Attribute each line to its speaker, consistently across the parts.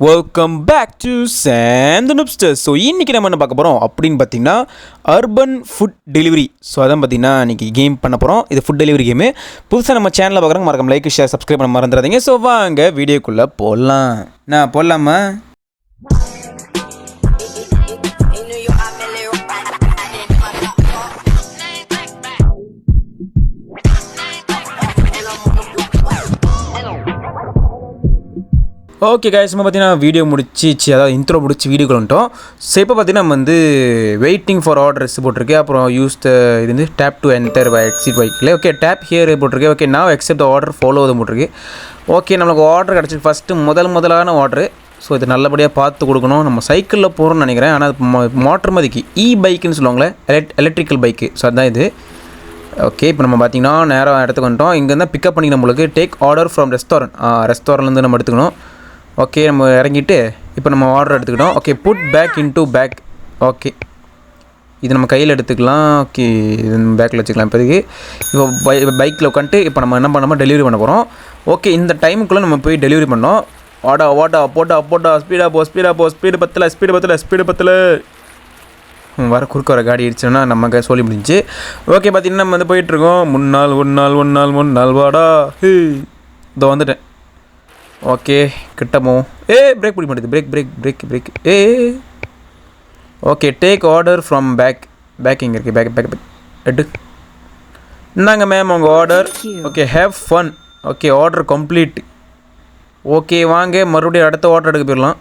Speaker 1: Welcome back to Sam the Noobster. So இன்றைக்கி நம்ம என்ன பார்க்க போகிறோம் அப்படின்னு பார்த்தீங்கன்னா அர்பன் ஃபுட் டெலிவரி. ஸோ அதான் பார்த்தீங்கன்னா இன்றைக்கி கேம் பண்ண போகிறோம். இது ஃபுட் டெலிவரி கேமு. புதுசாக நம்ம சேனலில் பார்க்குறோங்க, மறக்காம லைக் ஷேர் சப்ஸ்கிரைப் பண்ண மறந்துடாதீங்க. ஸோ வாங்க வீடியோக்குள்ளே போடலாம். நான் போடலாமா? ஓகே கைஸ், நம்ம பார்த்தீங்கன்னா வீடியோ முடிச்சிச்சு, அதாவது இன்ட்ரோ முடிச்சு வீடியோக்குள்ள வந்துட்டோம். ஸோ இப்போ பார்த்தீங்கன்னா நம்ம வந்து வெயிட்டிங் ஃபார் ஆர்டர்ஸ் போட்டிருக்கு. அப்புறம் யூஸ் த இது வந்து டேப் டு என்டர் எக்ஸிட் பைக்கில். ஓகே, டேப் ஹியர் போட்டிருக்கு. ஓகே, நான் எக்ஸெப்ட் த ஆர்டர் ஃபாலோ அது போட்டிருக்கு. ஓகே, நம்மளுக்கு ஆர்டர் கிடச்சிருக்கு. ஃபஸ்ட்டு முதலான ஆர்டரு. ஸோ இது நல்லபடியாக பார்த்து கொடுக்கணும். நம்ம சைக்கிளில் போகிறோம்னு நினைக்கிறேன். ஆனால் அது மோட்டர் மதிக்கு பைக்குன்னு சொல்லுவாங்களே, எலக்ட்ரிக்கல் பைக்கு. ஸோ அதுதான் இது. ஓகே, இப்போ நம்ம பார்த்தீங்கன்னா நேரம் இடத்துக்கு வந்துட்டோம். இங்கேருந்து பிக்கப் பண்ணிக்கணும். நம்மளுக்கு டேக் ஆர்டர் ஃப்ரம் ரெஸ்டாரண்ட்லேருந்து நம்ம எடுத்துக்கணும். ஓகே, நம்ம இறங்கிட்டு இப்போ நம்ம ஆர்டர் எடுத்துக்கிட்டோம். Okay, put bag into bag. Okay, இது நம்ம கையில் எடுத்துக்கலாம். ஓகே, இது பேக்கில் வச்சுக்கலாம். இப்போதைக்கு இப்போ பைக்கில் உட்காந்துட்டு இப்போ நம்ம என்ன பண்ணோமோ டெலிவரி பண்ண போகிறோம். ஓகே, இந்த டைமுக்குள்ளே நம்ம போய் டெலிவரி பண்ணோம். போட்டா ஸ்பீடு பத்தல வர குறுக்க வர காடி ஆயிடுச்சுன்னா நமக்கு சொல்லி முடிஞ்சு. ஓகே, பார்த்தீங்கன்னா நம்ம வந்து போயிட்டுருக்கோம். முன்னாள் வாடா. இதோ வந்துட்டேன். ஓகே, கிட்டமோ பிரேக் பிடிக்க மாட்டேது. Brake okay, take order from bag இங்கே இருக்குது. பேக் எடு. இந்தாங்க மேம் உங்கள் order. Okay, have fun. Okay, order complete. Okay, வாங்க மறுபடியும் அடுத்த ஆர்டர் எடுக்க போயிடலாம்.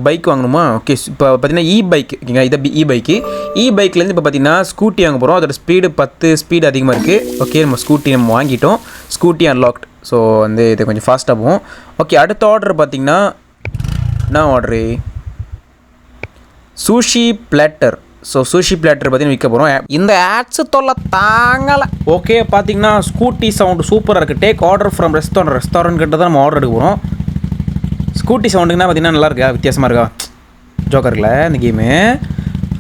Speaker 1: பைக் வாங்கணுமா? ஓகே, இப்போ பார்த்தீங்கன்னா பைக். ஓகேங்க, இதை பைக்லேருந்து இப்போ பார்த்தீங்கன்னா ஸ்கூட்டி வாங்க போகிறோம். அதோட ஸ்பீடு அதிகமாக இருக்குது. ஓகே, நம்ம ஸ்கூட்டி வாங்கிட்டோம். Scooty unlocked. ஸோ வந்து இது கொஞ்சம் ஃபாஸ்ட்டாக போகும். ஓகே, அடுத்த ஆர்டர் பார்த்தீங்கன்னா என்ன order? Sushi platter. So sushi platter பார்த்தீங்கன்னா விற்க போகிறோம். இந்த ஆட்ஸு தொல்லை தாங்கலை. ஓகே, பார்த்தீங்கன்னா ஸ்கூட்டி சவுண்டு சூப்பராக இருக்குது. டேக் ஆர்டர் ஃப்ரம் ரெஸ்டாரண்ட் கிட்ட தான் நம்ம ஆர்டர் எடுக்க போகிறோம். ஸ்கூட்டி சவுண்டுங்கன்னா பார்த்தீங்கன்னா நல்லா இருக்கா, வித்தியாசமாக இருக்கா? ஜோக்கரில் இந்த கேமு.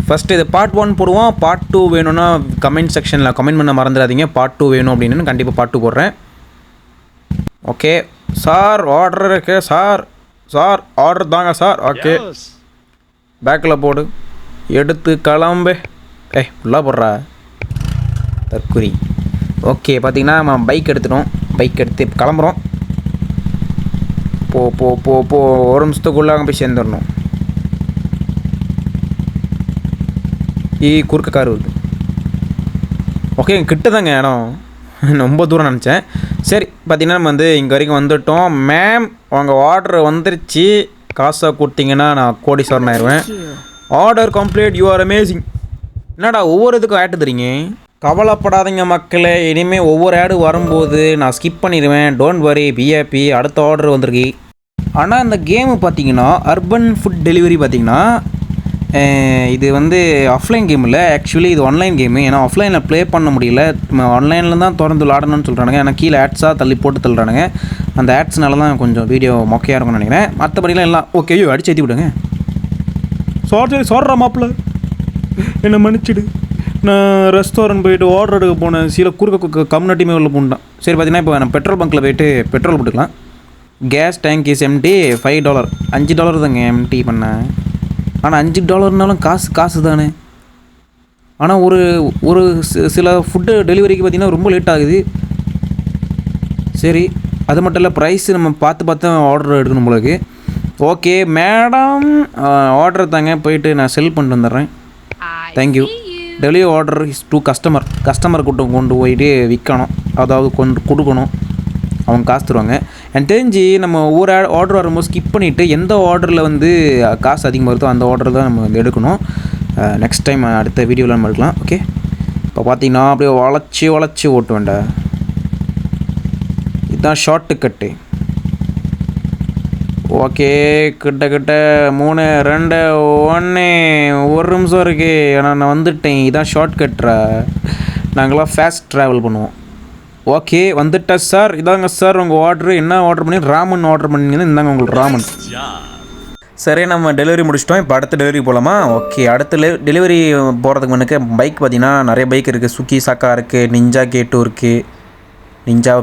Speaker 1: ஃபஸ்ட்டு இது பார்ட் 1 போடுவோம். பார்ட் 2 வேணும்னா கமெண்ட் செக்ஷனில் கமெண்ட் பண்ண மறந்துடாதீங்க. பார்ட் 2 வேணும் அப்படின்னு கண்டிப்பாக பார்ட் 2 போடுறேன். ஓகே சார், ஆர்டர் இருக்கு சார். ஆர்டர் தாங்க சார். ஓகே, பேக்கில் போடு, எடுத்து கிளம்பு. ஃபுல்லாக போடுறா தற்குறி. ஓகே, பார்த்தீங்கன்னா நம்ம பைக் எடுத்து கிளம்புறோம். போ ஒரு நிமிஷத்துக்குள்ளே அங்கே போய் சேர்ந்துடணும். குறுக்க கார் வருது. ஓகே, கிட்ட தாங்க இடம், ரொம்ப தூரம் நினச்சேன். சரி, பார்த்தீங்கன்னா நம்ம வந்து இங்கே வரைக்கும் வந்துவிட்டோம். மேம் உங்கள் ஆர்டர் வந்துருச்சு, காசை கொடுத்தீங்கன்னா நான் கோடீஸ்வரன் ஆயிடுவேன். Order complete, you are amazing. என்னடா ஒவ்வொரு இதுக்கும் ஆட் தரீங்க? கவலைப்படாதீங்க மக்களே, இனிமேல் ஒவ்வொரு ஆடு வரும்போது நான் ஸ்கிப் பண்ணிடுவேன். டோன்ட் வரி, பிஏபி அடுத்த ஆர்டர் வந்திருக்கு. ஆனால் இந்த கேமு பார்த்தீங்கன்னா அர்பன் ஃபுட் டெலிவரி பார்த்தீங்கன்னா இது வந்து ஆஃப்லைன் கேம் இல்லை, ஆக்சுவலி இது ஆன்லைன் கேமு. ஏன்னா ஆஃப்லைனில் ப்ளே பண்ண முடியல. ஆன்லைனில் தான் திறந்து விளாடணும்னு சொல்கிறானுங்க. ஏன்னா கீழே ஆட்ஸாக தள்ளுறானுங்க. அந்த ஆட்ஸ்னால தான் கொஞ்சம் வீடியோ மொக்கையாக இருக்கும்னு நினைக்கிறேன். மற்றபடிலாம் எல்லாம் ஓகே. அடிச்சு ஏற்றி விடுங்க. சாரி மாப்பிள்ள, என்னை மன்னிச்சிடு. நான் ரெஸ்டாரண்ட் போயிட்டு ஆர்டர் எடுக்க போனேன். குறுக்க கம்யூனிட்டியுமே உள்ள போட்டான். சரி, பார்த்தீங்கன்னா இப்போ நான் பெட்ரோல் பங்க்கில் போயிட்டு பெட்ரோல் போட்டுக்கலாம். Case tank is empty, $5. $5 தாங்க எம்டி பண்ணேன். ஆனால் $5னாலும் காசு தானே. ஆனால் ஒரு சில ஃபுட்டு டெலிவரிக்கு பார்த்திங்கன்னா ரொம்ப லேட் ஆகுது. சரி, அது மட்டும் இல்லை, ப்ரைஸ் நம்ம பார்த்து ஆர்டர் எடுக்கணும் போலக்கு. ஓகே மேடம், ஆர்டர் தாங்க, போயிட்டு நான் செல் பண்ணிட்டு வந்துடுறேன். Thank you. Delivery order is to customer கொண்டு போயிட்டு விற்கணும், அதாவது கொடுக்கணும். அவங்க காசு தருவாங்க. எனக்கு தெரிஞ்சு நம்ம ஒவ்வொரு ஆர்டர் வரும்போது ஸ்கிப் பண்ணிவிட்டு எந்த ஆர்டரில் வந்து காசு அதிகமாக வருதோ அந்த ஆர்டர் தான் நம்ம வந்து எடுக்கணும். நெக்ஸ்ட் டைம் அடுத்த வீடியோவில் நம்ம எடுக்கலாம். ஓகே, இப்போ பார்த்தீங்கன்னா அப்படியே வளைச்சி ஓட்டு வேண்டாம். இதுதான் ஷார்ட்டு கட்டு. ஓகே, கிட்ட 3 2 1 ஒரு நிமிஷம் இருக்குது. ஆனால் நான் வந்துட்டேன். இதான் ஷார்ட் கட்டுறா. நாங்களாம் ஃபாஸ்ட் ட்ராவல் பண்ணுவோம். ஓகே, வந்துட்டேன் சார். இதாங்க சார் உங்கள் ஆர்டரு. என்ன ஆர்டர் பண்ணி? ராமன் ஆர்டர் பண்ணிங்கன்னா இந்தாங்க உங்களுக்கு ராமன். சரி, நம்ம டெலிவரி முடிச்சிட்டோம். இப்போ அடுத்த டெலிவரி போகலாமா? ஓகே, அடுத்த டெலிவரி போகிறதுக்கு முன்னுக்கு பைக் பார்த்தீங்கன்னா நிறைய பைக் இருக்குது. சுக்கி சாக்கா இருக்குது, நிஞ்சா K2 இருக்குது,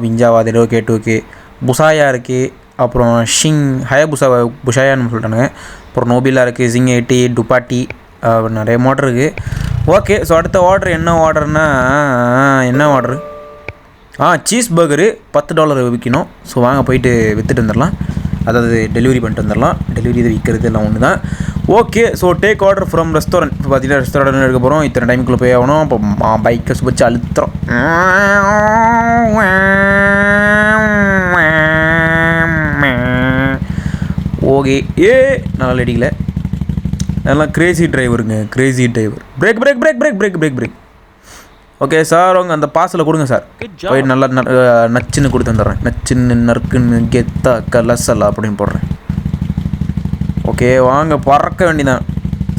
Speaker 1: நிஞ்சாவா அது ஏதோ K2 இருக்குது, புசாயா இருக்குது, அப்புறம் ஷிங் புஷாயான்னு சொல்லிட்டானுங்க. அப்புறம் நோபிலா இருக்குது, ஜிங் 80, டுபாட்டி, நிறைய மாடல் இருக்குது. ஓகே, ஸோ அடுத்த ஆர்டர் என்ன ஆர்டர்னா என்ன ஆர்டரு? சீஸ் பர்கரு $10 விற்கணும். ஸோ வாங்க போயிட்டு விற்றுட்டு வந்துடலாம், அதாவது டெலிவரி பண்ணிட்டு வந்துடலாம். டெலிவரி இது விற்கிறது எல்லாம் ஒன்று தான். Okay, so take order from restaurant. இப்போ பார்த்தீங்கன்னா ரெஸ்டாரண்ட் எடுக்க போகிறோம். இத்தனை டைமுக்குள்ளே போய் ஆகணும். இப்போ பைக்கை சுபச்சு அழுத்துறோம். ஓகே, நல்லா அடிக்கல. அதெல்லாம் கிரேசி டிரைவருங்க, crazy driver. Brake brake brake brake brake brake brake. Okay sir, உங்கள் அந்த பார்சலை கொடுங்க சார். போய் நல்லா நச்சுன்னு கொடுத்து வந்துடுறேன். நச்சுன்னு நறுக்குன்னு கெத்தா கலசலா அப்படின்னு போடுறேன். ஓகே வாங்க, பறக்க வேண்டியதான்.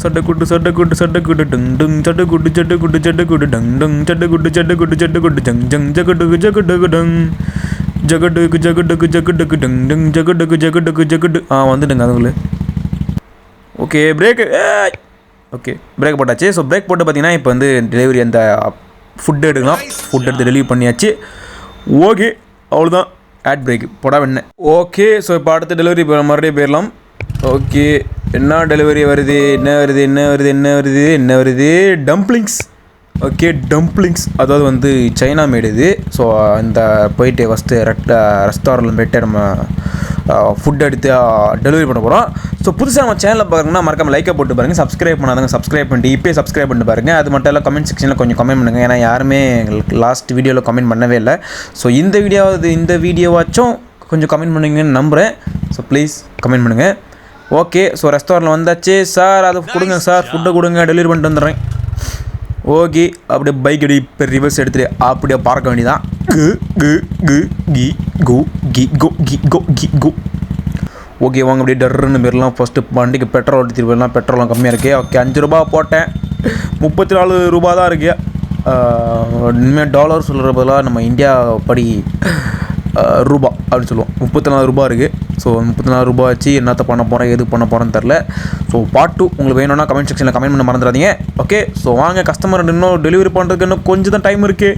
Speaker 1: சட்டக்குட்டு சட்டக்குட்டு சட்டக்குட்டு டங் டங் சட்டக்குட்டு சட்டக்குட்டு சட்டக்குட்டு டங் டங் சட்டக்குட்டு சட்டக்குட்டு சட்டக்குட்டு ஜங் ஜங் ஜகட்டுக்கு ஜகட்டுக்கு டங் ஜகட்டுக்கு ஜகட்டுக்கு ஜகட்டுக்கு டங் டங் ஜகட்டுக்கு ஜகட்டுக்கு ஜகட்டு. வந்துட்டுங்க அதுக்குள்ளே. Okay brake. ஓகே பிரேக் போட்டாச்சு. ஸோ பிரேக் போட்டு பார்த்தீங்கன்னா இப்போ வந்து டெலிவரி அந்த ஃபுட் எடுக்கலாம். ஃபுட் எடுத்து டெலிவரி பண்ணியாச்சு. ஓகே அவ்வளோதான். ஆட் பிரேக் போடா வேணேன். ஓகே, ஸோ இப்போ அடுத்த டெலிவரி மறுபடியும் போயிடலாம். ஓகே, என்ன டெலிவரி வருது, என்ன வருது என்ன வருது என்ன வருது என்ன வருது? டம்ப்ளிங்ஸ். ஓகே டம்ப்ளிங்ஸ், அதாவது வந்து சைனா மேடு இது. ஸோ இந்த போயிட்டு ஃபஸ்ட்டு ரெஸ்டாரண்ட்டில் போய்ட்டு நம்ம ஃபுட் எடுத்து டெலிவரி பண்ண போகிறோம். ஸோ புதுசாக நம்ம சேனலில் பாருங்கன்னா மறக்காம லைக்கை போட்டு பாருங்கள். சப்ஸ்கிரைப் பண்ணாதாங்க சப்ஸ்கிரைப் பண்ணிட்டு இப்போயே சப்ஸ்கிரைப் பண்ணிட்டு பாருங்கள். அது மட்டும் இல்லை கமெண்ட் செக்ஷனில் கொஞ்சம் கமெண்ட் பண்ணுங்கள். ஏன்னா யாருமே லாஸ்ட் வீடியோவில் கமெண்ட் பண்ணவே இல்லை. ஸோ இந்த வீடியோவாச்சும் கொஞ்சம் கமெண்ட் பண்ணுங்கன்னு நம்புகிறேன். ஸோ ப்ளீஸ் கமெண்ட் பண்ணுங்கள். ஓகே, ஸோ ரெஸ்டாரண்ட்டில் வந்தாச்சு. சார் அதை கொடுங்க சார், ஃபுட்டை கொடுங்க, டெலிவரி பண்ணிட்டு வந்துடுறேன். ஓகே, அப்படியே பைக் அடி இப்போ ரிவர்ஸ் எடுத்துகிட்டு அப்படியே பார்க்க வேண்டியதான். ஓகே வாங்க, அப்படியே டர்ன்னு போயிடலாம். ஃபஸ்ட்டு வண்டிக்கு பெட்ரோல் எடுத்துகிட்டு போயிடலாம். பெட்ரோலாம் கம்மியாக இருக்குது. ஓகே, $5 போட்டேன். $34 தான் இருக்குது. இனிமேல் டாலர் சொல்கிற பதிலாக நம்ம இந்தியா படி ரூபா அப்படின்னு சொல்லுவோம். $34 இருக்குது. ஸோ $34 வச்சு என்னத்தை பண்ண போகிறேன், எது பண்ண போகிறேன்னு தெரில. ஸோ பார்ட் 2 உங்களுக்கு வேணும்னா கமெண்ட் செக்ஷனில் கமெண்ட் பண்ண மறந்துடாதீங்க. ஓகே, ஸோ வாங்க, கஸ்டமர் இன்னும் டெலிவரி பண்ணுறதுக்கு இன்னும் கொஞ்சம் தான் டைம் இருக்குது.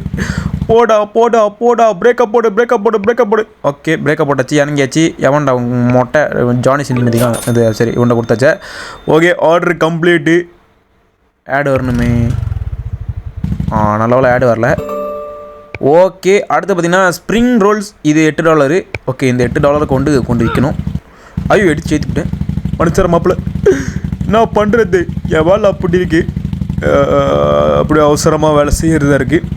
Speaker 1: போடா போடா போடா, பிரேக்கப் போடு பிரேக்கப் போடு பிரேக்கப் போடு. ஓகே, பிரேக்கப் போட்டாச்சு, இறங்கியாச்சு. எவன்டா மொட்டை ஜானி சினிமதி தான் இது. சரி இவன்ட கொடுத்தாச்சா. Okay, order complete. ஆட் வரணுமே. நல்ல ஆட் வரல. ஓகே, அடுத்து பார்த்தீங்கன்னா ஸ்ப்ரிங் ரோல்ஸ். இது $8. ஓகே, இந்த $8 கொண்டு விற்கணும். ஐயோ எடுத்து சேர்த்துக்கிட்டேன். மனுஷர மாப்பிள்ள நான் பண்ணுறது என் வேலை அப்படி இருக்குது. அப்படி அவசரமாக வேலை செய்கிறதா இருக்குது.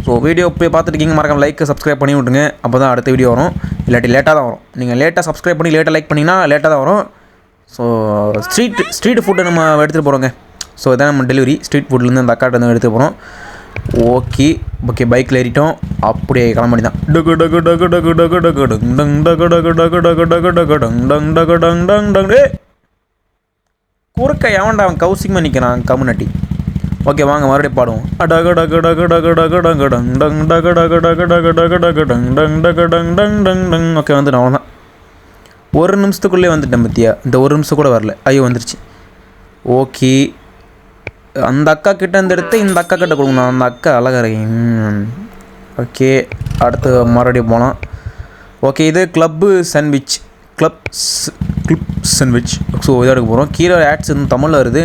Speaker 1: ஸோ வீடியோ போய் பார்த்துருக்கீங்க, மறக்காம லைக் சப்ஸ்கிரைப் பண்ணி விட்டுருங்க. அப்போ தான் அடுத்த வீடியோ வரும். இல்லாட்டி லேட்டாக தான் வரும். நீங்கள் லேட்டாக சப்ஸ்கிரைப் பண்ணி லேட்டாக லைக் பண்ணிங்கன்னா லேட்டாக தான் வரும். ஸோ ஸ்ட்ரீட் ஃபுட்டை நம்ம எடுத்துகிட்டு போகிறோங்க. ஸோ இதான் நம்ம டெலிவரி. ஸ்ட்ரீட் ஃபுட்லேருந்து அந்த அக்காட்ட வந்து எடுத்துகிட்டு போகிறோம். ஓகே ஓகே, பைக்கில் ஏறிட்டோம். அப்படியே கிளம்பி தான். குறுக்க எவன்டா அவன் கௌசிகமாக நிற்கிறான் கம்முனாட்டி. ஓகே வாங்க மறுபடியும் பாடுவோம். ஓகே வந்துட்டேன், அவ்வளோதான். 1 நிமிஷத்துக்குள்ளே வந்துட்டேன் பத்தியா. இந்த 1 நிமிஷம் கூட வரல. ஐயோ வந்துருச்சு. ஓகே, அந்த அக்கா கிட்ட இந்த எடுத்து இந்த அக்கா கிட்ட கொடுக்கணும். அந்த அக்கா அழகாக இருக்கேன். ஓகே, அடுத்து மறுபடியும் போகலாம். ஓகே, இது கிளப் சாண்ட்விச். ஸோ இதை எடுக்க போகிறோம். கீழே ஆட்ஸ் இன்னும் தமிழில் வருது.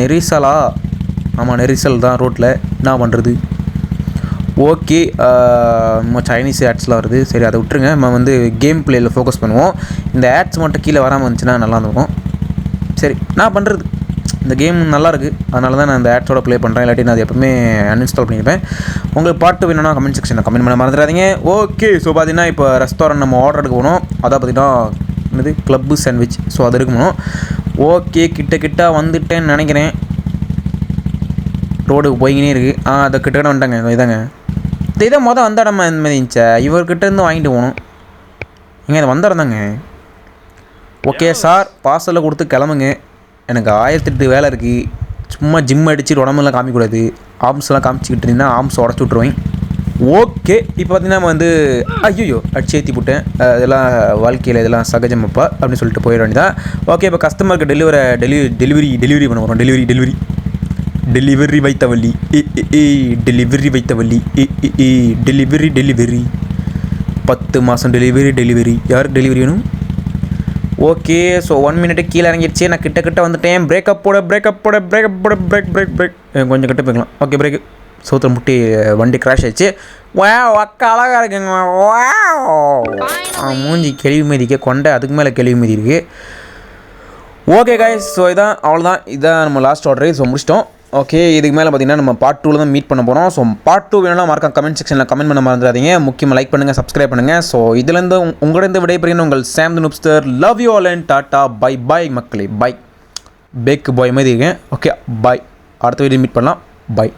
Speaker 1: நெரிசலா? ஆமாம், நெரிசல் தான் ரோட்டில். என்ன பண்ணுறது? ஓகே, சைனீஸ் ஆட்ஸ்லாம் வருது. சரி அதை விட்டுருங்க. நம்ம வந்து கேம் பிளேயில் ஃபோக்கஸ் பண்ணுவோம். இந்த ஆட்ஸ் மட்டும் கீழே வராமல் இருந்துச்சுன்னா நல்லா இருக்கும். சரி நான் பண்ணுறது, இந்த கேம் நல்லாயிருக்கு, அதனால தான் நான் இந்த ஆட்ஸோட ப்ளே பண்ணுறேன். இல்லாட்டி நான் அது எப்பவுமே அன்இன்ஸ்டால் பண்ணியிருப்பேன். உங்களுக்கு பாட்டு வேணும்னா கமெண்ட் செக்ஷனில் கமெண்ட் பண்ண மறந்துடாதீங்க. ஓகே, ஸோ பார்த்தீங்கன்னா இப்போ ரெஸ்டாரண்ட் நம்ம ஆர்டர் எடுக்க போகணும். அதான் பார்த்தீங்கன்னா என்னது கிளப்பு சாண்ட்விச். ஸோ அது எடுக்கணும். ஓகே, கிட்ட வந்துட்டேன்னு நினைக்கிறேன். ரோடுக்கு போய்கினே இருக்குது. அதை கிட்ட வந்துட்டாங்க. இதாங்க இதை வந்த இடமா இந்த மாதிரி இருந்துச்சா. இவர்கிட்டேருந்து வாங்கிட்டு போகணும். இங்கே இது வந்த இடம் தாங்க. ஓகே சார், பார்சலில் கொடுத்து கிளம்புங்க. எனக்கு 1008 வேலை இருக்குது. சும்மா ஜிம் அடிச்சுட்டு உடம்புலாம் காமிக்கூடாது. ஆர்ம்ஸ்லாம் காமிச்சிக்கிட்டு இருந்தீங்கன்னா ஆர்ம்ஸ் உடச்சி விட்ருவேன். ஓகே, இப்போ பார்த்தீங்கன்னா நம்ம வந்து ஐயோ அடிச்சு ஏற்றி போட்டேன். இதெல்லாம் வாழ்க்கையில் இதெல்லாம் சகஜமப்பா அப்படின்னு சொல்லிட்டு போயிட வேண்டியதான். ஓகே, இப்போ கஸ்டமருக்கு டெலிவரி பண்ண போகிறோம். டெலிவரி வைத்த வள்ளி. டெலிவரி 10 மாதம் டெலிவரி யாருக்கு டெலிவரி வேணும்? ஓகே ஸோ 1 மினிட்டு கீழே இறங்கிடுச்சு. நான் கிட்ட வந்துட்டேன். பிரேக் கொஞ்சம் கிட்ட போய்க்கலாம். ஓகே பிரேக்கு சவுத்தில் முட்டி வண்டி கிராஷ் ஆயிடுச்சு. வா அக்கா அழகாக இருக்குங்க. வா மூஞ்சி கேள்வி மீதிக்கு கொண்டை அதுக்கு மேலே கேள்வி மீதி இருக்குது. ஓகே கைஸ் ஸோ அவ்வளோதான் இதான் நம்ம லாஸ்ட் ஆர்டரு. ஸோ முடிச்சிட்டோம். ஓகே இதுக்கு மேலே பார்த்தீங்கன்னா நம்ம பார்ட் 2 தான் மீட் பண்ண போகிறோம். ஸோ பார்ட் 2 வேணும்னா மறக்காம கமெண்ட் செக்ஷனில் கமெண்ட் பண்ண மறந்துடாதீங்க. முக்கியமாக லைக் பண்ணுங்கள், சப்ஸ்கிரைப் பண்ணுங்கள். ஸோ இதுலேருந்து உங்களிடம் விடைபெறுகிற உங்கள் Sam the Noobster. Love you all and டாட்டா பை பாய் மக்களே. பை பேக்கு பாய் மாதிரி இருக்கேன். Okay bye. அடுத்த வீடியோ மீட் பண்ணலாம். பாய்.